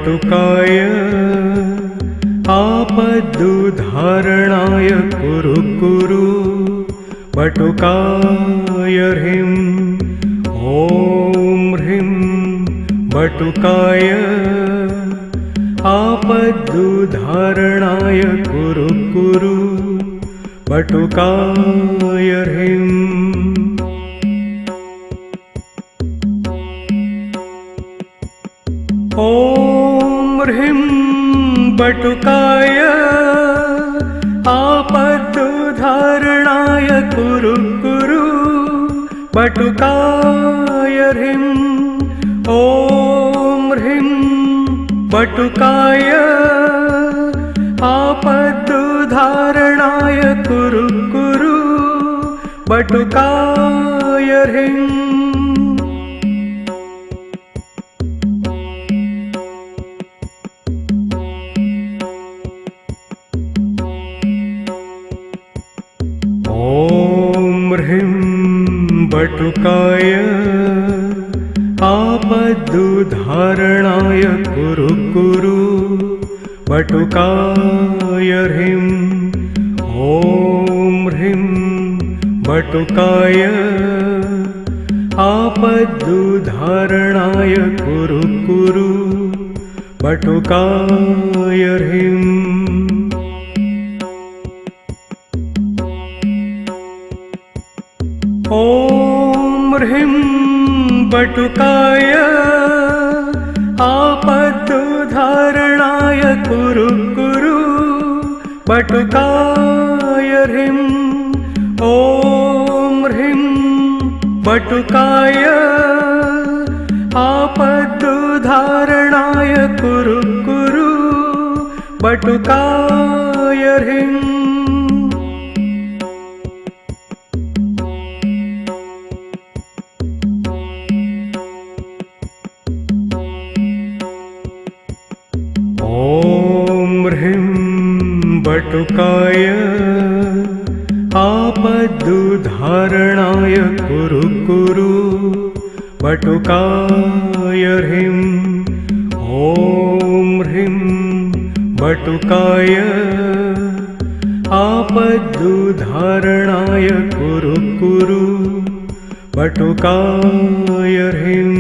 बटुकाय आपदुद्धारणाय कुरु कुरु बटुकाय ह्रीं ॐ ह्रीं बटुकाय आपदुद्धारणाय कुरु कुरु बटुकाय ह्रीं ॐ ह्रीं बटुकाय आपदुद्धारणाय कुरु कुरु बटुकाय ह्रीं ॐ ह्रीं बटुकाय आपदुद्धारणाय कुरु कुरु बटुकाय ह्रीं बटुकाय आपदुद्धारणाय कुरु कुरु बटुकाय ह्रीं ॐ ह्रीं बटुकाय आपदुद्धारणाय कुरु कुरु बटुकाय ह्रीं ॐ ह्रीं बटुकाय आपदुद्धारणाय कुरु कुरु बटुकाय ह्रीं ॐ ह्रीं बटुकाय आपदुद्धारणाय कुरु कुरु बटुकाय ह्रीं बटुकाय आपदुद्धारणाय कुरु कुरु बटुकाय ह्रीं ॐ ह्रीं बटुकाय आपदुद्धारणाय कुरु कुरु बटुकाय ह्रीं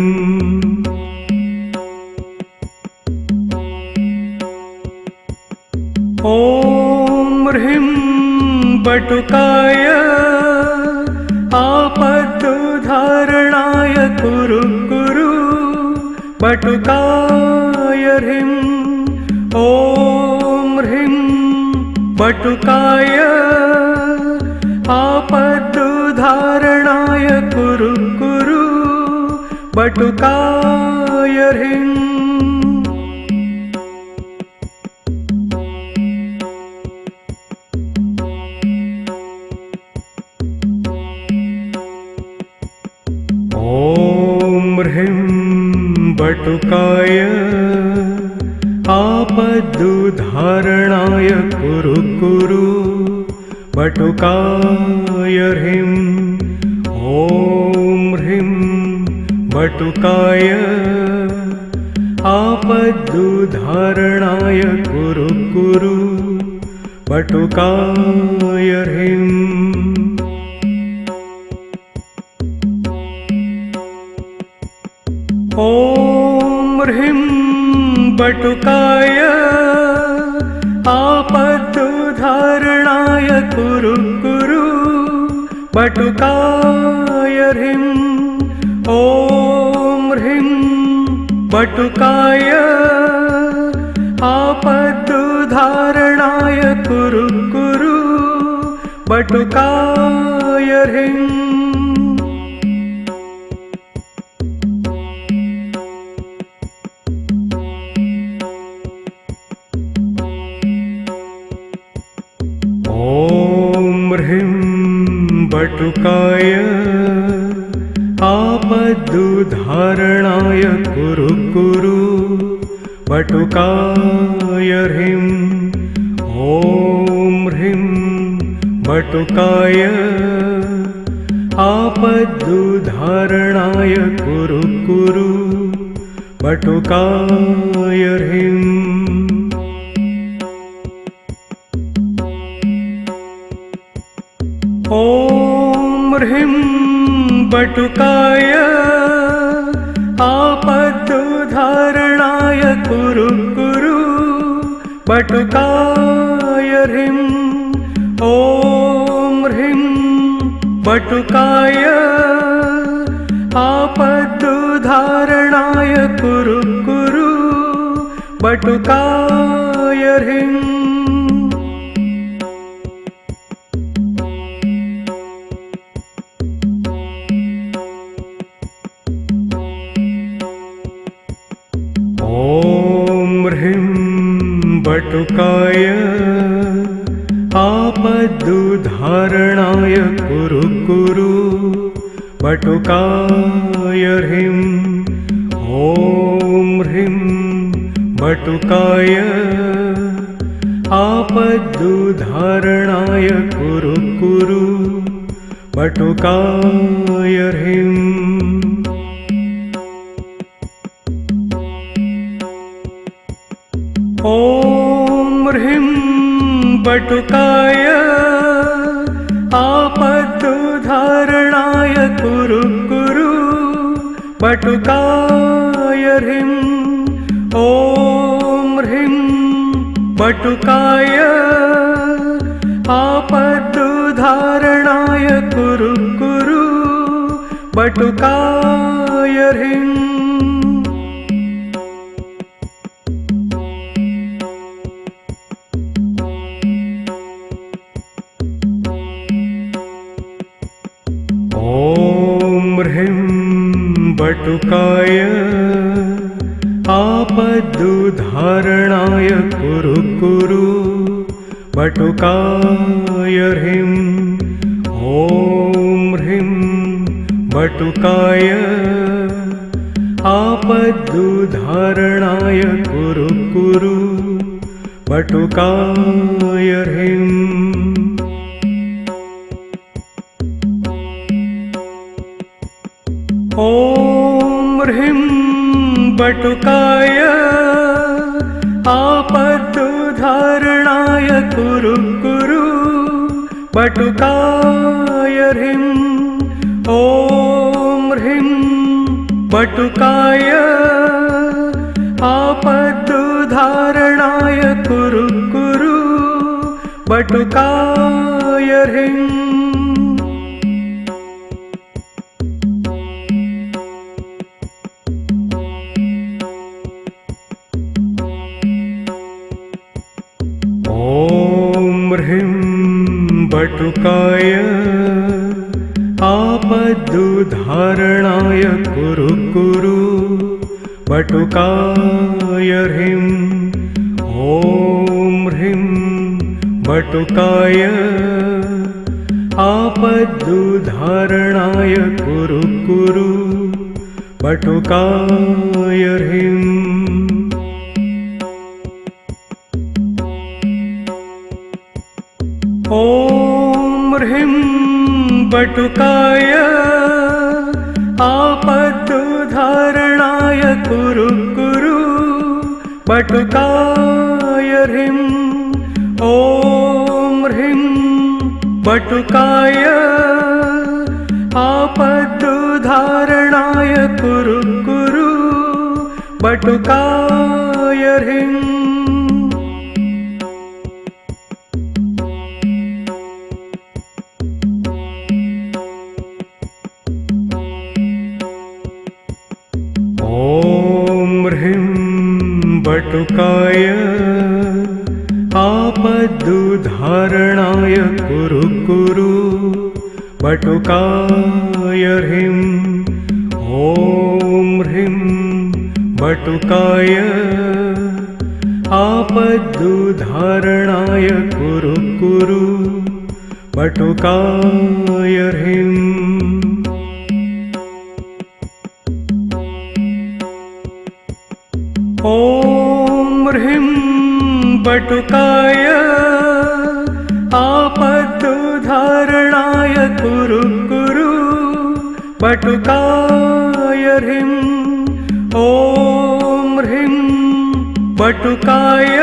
ॐ ह्रीं बटुकाय आपदुद्धारणाय कुरु कुरु बटुकाय ह्रीं ॐ ह्रीं बटुकाय आपदुद्धारणाय कुरु कुरु बटुकाय ह्रीं बटुकाय आपदुद्धारणाय कुरु कुरु बटुकाय ह्रीं ॐ ह्रीं बटुकाय आपदुद्धारणाय कुरु कुरु बटुकाय ह्रीं ॐ ह्रीं बटुकाय आपदुद्धारणाय कुरु कुरु बटुकाय ह्रीं ॐ ह्रीं बटुकाय आपदुद्धारणाय कुरु कुरु बटुकाय ह्रीं बटुकाय आपदुद्धारणाय कुरु कुरु बटुकाय ह्रीं ॐ ह्रीं बटुकाय आपदुद्धारणाय कुरु कुरु बटुकाय ह्रीं ॐ ह्रीं बटुकाय आपदुद्धारणाय कुरु कुरु बटुकाय ह्रीं ॐ ह्रीं बटुकाय आपदुद्धारणाय कुरु कुरु बटुकाय ह्रीं ॐ ह्रीं बटुकाय आपदुद्धारणाय कुरु कुरु बटुकाय ह्रीं ॐ ह्रीं बटुकाय आपदुद्धारणाय कुरु कुरु बटुकाय ह्रीं ॐ ह्रीं बटुकाय आपदुद्धारणाय कुरु कुरु बटुकाय ह्रीं ॐ ह्रीं बटुकाय आपदुद्धारणाय कुरु कुरु बटुकाय ह्रीं ॐ ह्रीं बटुकाय आपदुद्धारणाय कुरु कुरु बटुकाय ह्रीं ॐ ह्रीं बटुकाय आपदुद्धारणाय कुरु कुरु बटुकाय ह्रीं ॐ ह्रीं बटुकाय आपदुद्धारणाय कुरु कुरु बटुकाय ह्रीं ॐ ह्रीं बटुकाय आपदुद्धारणाय कुरु कुरु बटुकाय ह्रीं ॐ ह्रीं बटुकाय आपदुद्धारणाय कुरु कुरु बटुकाय ह्रीं ॐ ह्रीं बटुकाय आपदुद्धारणाय कुरु कुरु बटुकाय ह्रीं ॐ ह्रीं बटुकाय आपदुद्धारणाय कुरु कुरु बटुकाय ह्रीं ॐ ह्रीं बटुकाय आपदुद्धारणाय कुरु कुरु बटुकाय ह्रीं ॐ ह्रीं बटुकाय आपदुद्धारणाय कुरु कुरु बटुकाय ह्रीं ॐ ह्रीं बटुकाय आपदुद्धारणाय कुरु कुरु बटुकाय ह्रीं ॐ ह्रीं बटुकाय आपदुद्धारणाय कुरु कुरु बटुकाय ह्रीं ॐ बटुकाय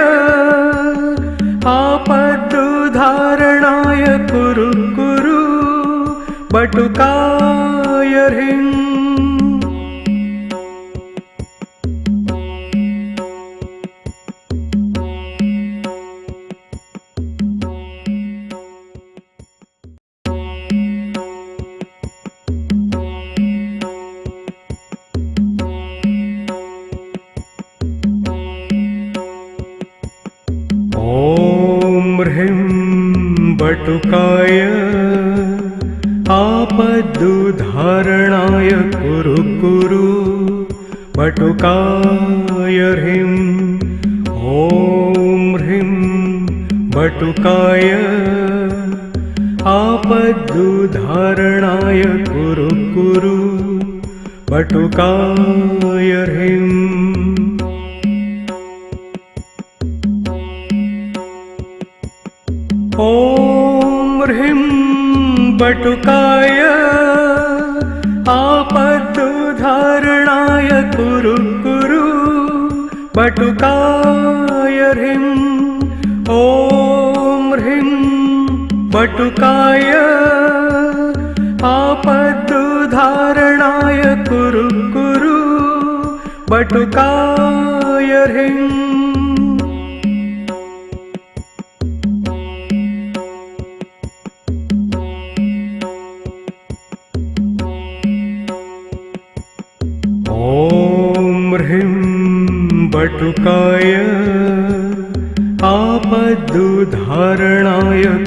आपदुद्धारणाय कुरु कुरु बटुकाय ह्रीं। ॐ ह्रीं बटुकाय आपदुद्धारणाय कुरु कुरु बटुकाय ह्रीं। ॐ ह्रीं बटुकाय आपदुद्धारणाय कुरु कुरु बटुकाय ह्रीं। ॐ ह्रीं बटुकाय आपदुद्धारणाय कुरु कुरु बटुकाय ह्रीं। ॐ ह्रीं बटुकाय आपदुद्धारणाय कुरु कुरु बटुकाय ह्रीं। ॐ ह्रीं बटुकाय आपदुद्धारणाय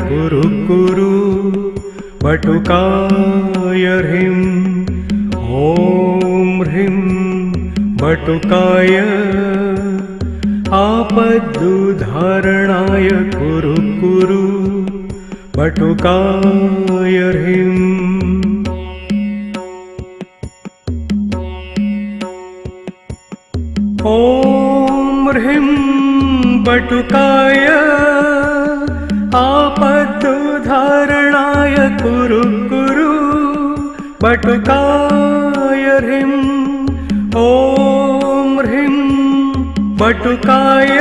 कुरु कुरु बटुकाय ह्रीं। ॐ ह्रीं बटुकाय आपदुद्धारणाय कुरु कुरु बटुकाय ह्रीं। ॐ ह्रीं बटुकाय आपदुद्धारणाय कुरु कुरु बटुकाय ह्रीं। ॐ ह्रीं बटुकाय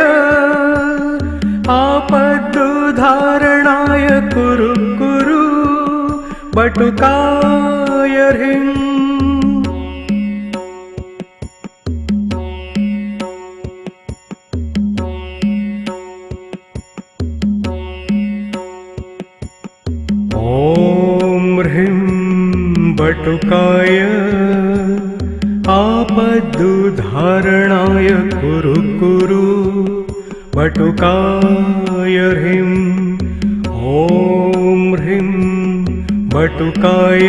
आपदुद्धारणाय कुरु कुरु बटुकाय ह्रीं। ॐ ह्रीं बटुकाय आपदुद्धारणाय कुरु कुरु बटुकाय ह्रीं। ॐ ह्रीं बटुकाय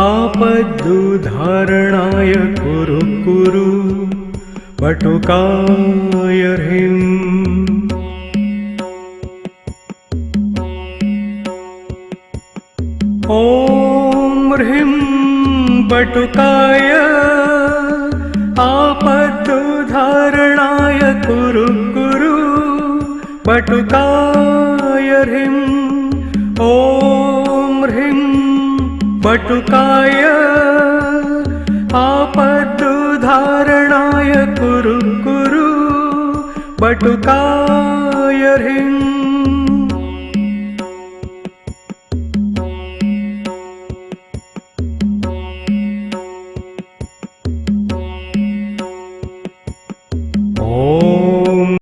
आपदुद्धारणाय कुरु कुरु बटुकाय ह्रीं। ॐ ह्रीं बटुकाय आपदुद्धारणाय कुरु कुरु बटुकाय ह्रीं। ॐ ह्रीं बटुकाय आपदुद्धारणाय कुरु कुरु बटुकाय ह्रीं।